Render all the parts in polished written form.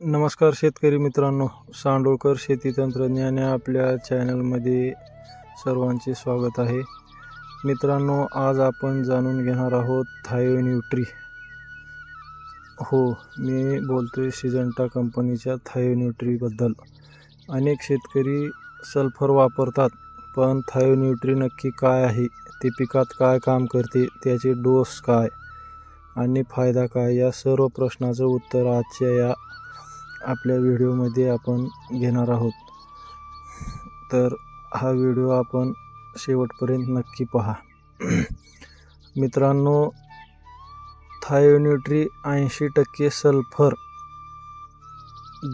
नमस्कार शेतकरी मित्रांनो, सांडोळकर शेती तंत्रज्ञान या आपल्या चॅनलमध्ये सर्वांचे स्वागत आहे. मित्रांनो, आज आपण जाणून घेणार आहोत थायोन्यूट्री. हो, मी बोलतोय सिजंटा कंपनीच्या थायोन्यूट्रीबद्दल. अनेक शेतकरी सल्फर वापरतात, पण थायोन्यूट्री नक्की काय आहे, ते पिकात काय काम करते, त्याचे डोस काय आणि फायदा काय, या सर्व प्रश्नाचं उत्तर आजच्या या आपल्या व्हिडिओमध्ये आपण घेणार आहोत. तर हा व्हिडिओ आपण शेवटपर्यंत नक्की पहा. मित्रांनो, थायोन्यूट्री 80% सल्फर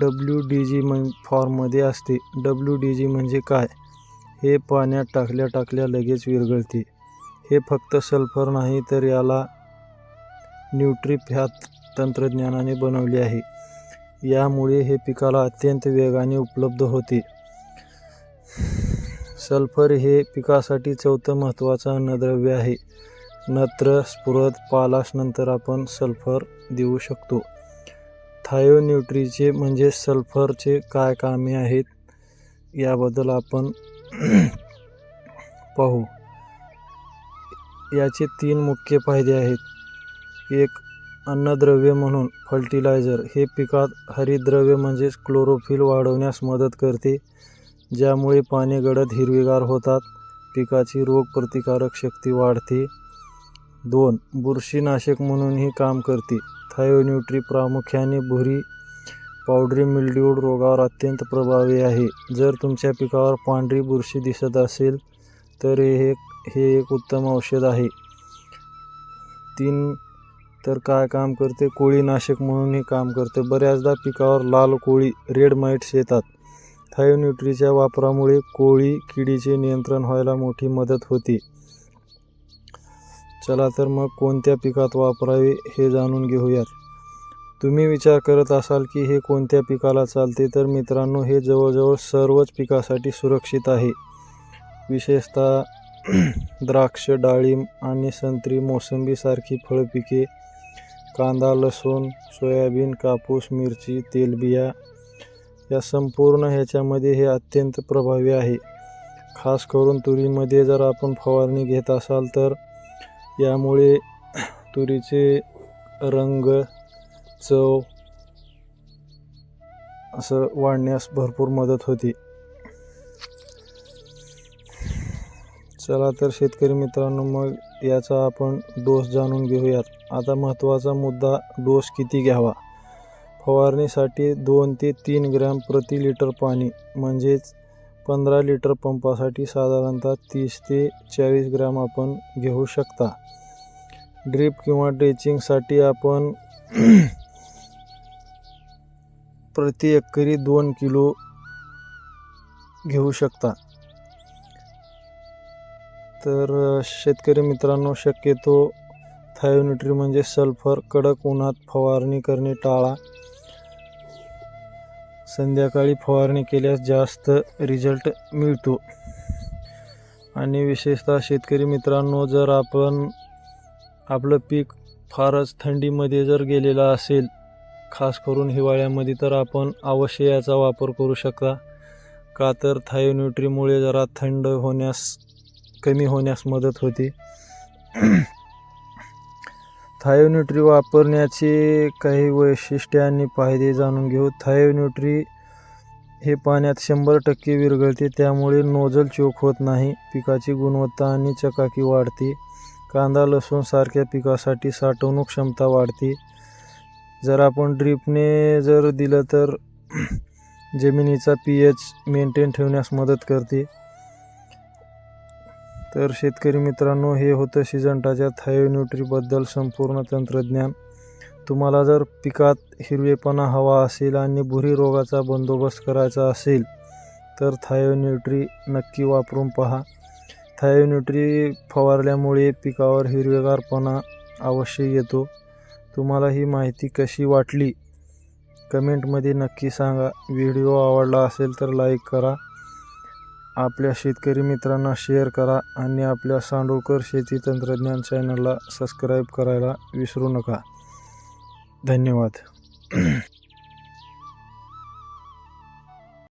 WDG फॉर्ममध्ये असते. WDG म्हणजे काय? हे पाण्यात टाकल्या लगेच विरघळते. हे फक्त सल्फर नाही, तर याला न्यूट्रीफॅथ तंत्रज्ञानाने बनवले आहे. यामुळे हे पिकाला अत्यंत वेगाने उपलब्ध होते. सल्फर हे पिकासाठी चौथं महत्त्वाचं अन्नद्रव्य आहे. नत्र, स्फुरद, पालाश नंतर आपण सल्फर देऊ शकतो. थायोन्यूट्रीचे म्हणजे सल्फरचे काय कामे आहेत याबद्दल आपण पाहू. याचे 3 मुख्य फायदे आहेत. एक, अन्नद्रव्य म्हणून फर्टिलायझर. हे पिकात हरितद्रव्य म्हणजेच क्लोरोफिल वाढवण्यास मदत करते, ज्यामुळे पाने गडद हिरवीगार होतात. पिकाची रोगप्रतिकारक शक्ती वाढते. 2, बुरशीनाशक म्हणूनही काम करते. थायोन्यूट्री प्रामुख्याने भुरी, पावडरी मिल्ड्यू रोगावर अत्यंत प्रभावी आहे. जर तुमच्या पिकावर पांढरी बुरशी दिसत असेल तर हे एक उत्तम औषध आहे. 3, तर काय काम करते? कोळीनाशक म्हणूनही काम करते. बऱ्याचदा पिकावर लाल कोळी, रेड माइट्स येतात. थायोन्यूट्रीच्या वापरामुळे कोळी किडीचे नियंत्रण व्हायला मोठी मदत होते. चला तर मग कोणत्या पिकात वापरावे हे जाणून घेऊयात. तुम्ही विचार करत असाल की हे कोणत्या पिकाला चालते, तर मित्रांनो, हे जवळजवळ सर्वच पिकासाठी सुरक्षित आहे. विशेषतः द्राक्ष, डाळिंब आणि संत्री, मोसंबी सारखी फळपिके, कांदा, लसूण, सोयाबीन, कापूस, मिरची, तेलबिया या संपूर्ण ह्याच्यामध्ये हे अत्यंत प्रभावी आहे. खास करून तुरीमध्ये जर आपण फवारणी घेत असाल तर यामुळे तुरीचे रंग, चव असं वाढण्यास भरपूर मदत होते. चला तर शेतकरी मित्रांनो, मग याचा आपण डोस जाणून घेऊयात. आता महत्त्वाचा मुद्दा, डोस किती घ्यावा. फवारणीसाठी 2 ते 3 ग्रॅम प्रति लिटर पाणी, म्हणजेच 15 लिटर पंपासाठी साधारणतः 30 ते 40 ग्रॅम आपण घेऊ शकता. ड्रीप किंवा ड्रेचिंगसाठी आपण प्रति एकरी 2 किलो घेऊ शकता. तर शेतकरी मित्रांनो, शक्यतो थायोन्यूट्री म्हणजे सल्फर कडक उन्हात फवारणी करणे टाळा. संध्याकाळी फवारणी केल्यास जास्त रिझल्ट मिळतो. आणि विशेषतः शेतकरी मित्रांनो, जर आपण आपलं पीक फारच थंडीमध्ये जर गेलेलं असेल, खास करून हिवाळ्यामध्ये, तर आपण अवश्य याचा वापर करू शकता. का तर थायोन्यूट्रीमुळे जरा थंड कमी होण्यास मदत होते. थायोन्यूट्री वापरण्याचे काही वैशिष्ट्ये आणि फायदे जाणून घेऊ. थायोन्यूट्री हे पाण्यात 100% विरघळते, त्यामुळे नोजल चोक होत नाही. पिकाची गुणवत्ता आणि चकाकी वाढते. कांदा, लसूण सारख्या पिकासाठी साठवणूक क्षमता वाढते. जर आपण ड्रीपने जर दिलं तर जमिनीचा pH मेंटेन ठेवण्यास मदत करते. तर शेतकरी मित्रांनो, हे होतं सिजंटाच्या थायोन्यूट्रीबद्दल संपूर्ण तंत्रज्ञान. तुम्हाला जर पिकात हिरवेपणा हवा असेल आणि भुरी रोगाचा बंदोबस्त करायचा असेल तर थायोन्यूट्री नक्की वापरून पहा. थायोन्यूट्री फवारल्यामुळे पिकावर हिरवेगारपणा अवश्य येतो. तुम्हाला ही माहिती कशी वाटली कमेंटमध्ये नक्की सांगा. व्हिडिओ आवडला असेल तर लाईक करा, आपल्या शेतकरी मित्रांना शेअर करा आणि आपल्या सांडोळकर शेती तंत्रज्ञान चॅनलला सबस्क्राईब करायला विसरू नका. धन्यवाद.